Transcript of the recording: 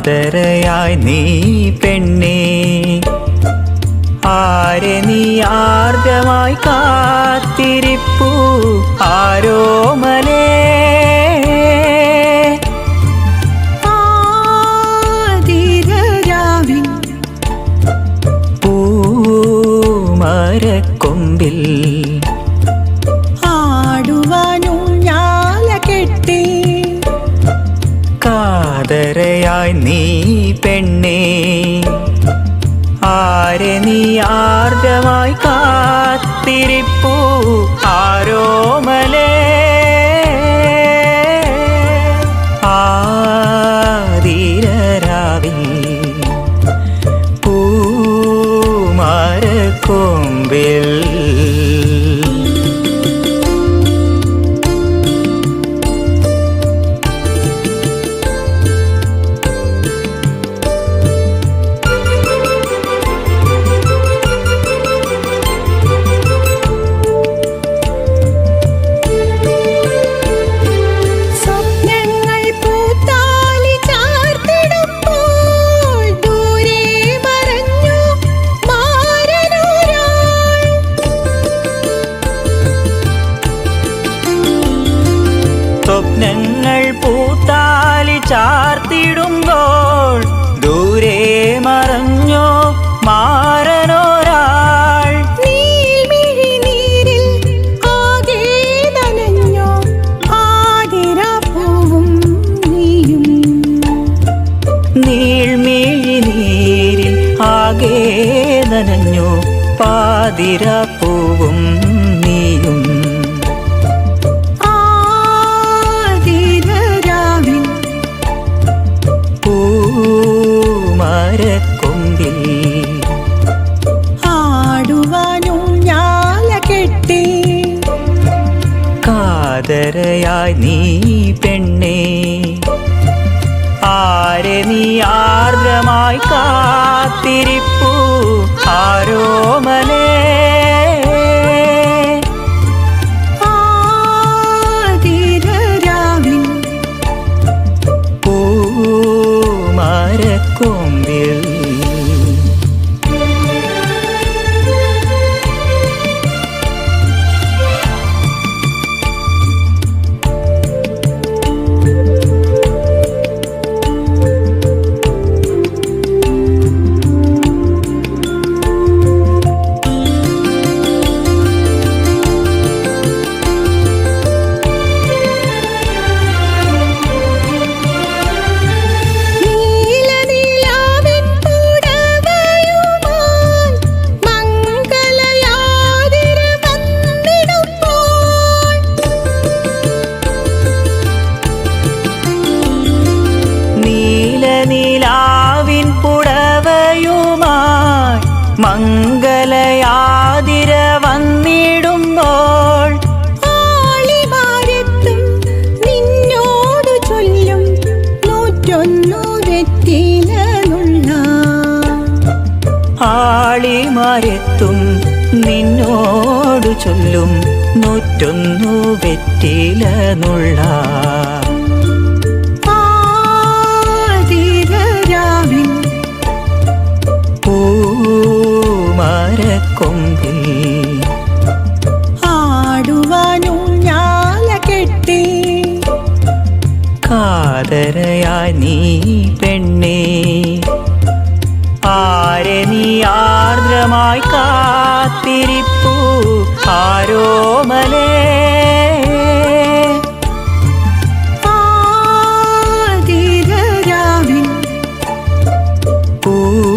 കാതരയായി നീ പെണ്ണേ, ആരെ നീ ആർദ്രമായി കാത്തിരിപ്പൂ ആരോമലേ. ആതിരരാവിൻ പൂമരക്കൊമ്പിൽ ആടുവാനൂഞ്ഞാല കെട്ടി, കാതരയായി നീ പെണ്ണേ, ആരെ നീ ആർദ്രമായി കാത്തിരിപ്പൂ ആരോമലേ. ആതിരരാവിൽ പൂമരക്കൊമ്പിൽ സ്വപ്നങ്ങൾ പൂത്താലി ചാർത്തിടുമ്പോൾ ദൂരെ മറഞ്ഞോ മാരനൊരാൾ. നീൽമിഴിനീരിൽ ആകെ നനഞ്ഞോ ആതിരപ്പൂവും നീയും. നീൾമിഴിനീരിൽ ആകെ നനഞ്ഞു പാതിരപ്പൂവും നീയും. പൂമരക്കൊമ്പിൽ ആടുവാനൂഞ്ഞാല കെട്ടി, കാതരയായി നീ പെണ്ണേ, ആരെ നീ ആർദ്രമായി കാത്തിരിപ്പൂ ആരോമലേ. ആതിരരാവിൻ പൂമരക്കൊമ്പിൽ നീലനിലാവിൻ പുടവയുമായി മംഗലയാതിര വന്നിടുമ്പോൾ ആളിമാരെത്തും നിന്നോടു ചൊല്ലും 101 വെറ്റിലനുള്ള. ആളിമാരെത്തും നിന്നോടു ചൊല്ലും 101 വെറ്റിലനുള്ള. പൂമരക്കൊമ്പിൽ ആടുവാനൂഞ്ഞാല കെട്ടി, കാതരയായി നീ പെണ്ണേ, ആരെ നീ ആർദ്രമായി കാത്തിരിപ്പൂ ആരോമലേ. ആതിരരാവിൻ പൂമരക്കൊമ്പിൽ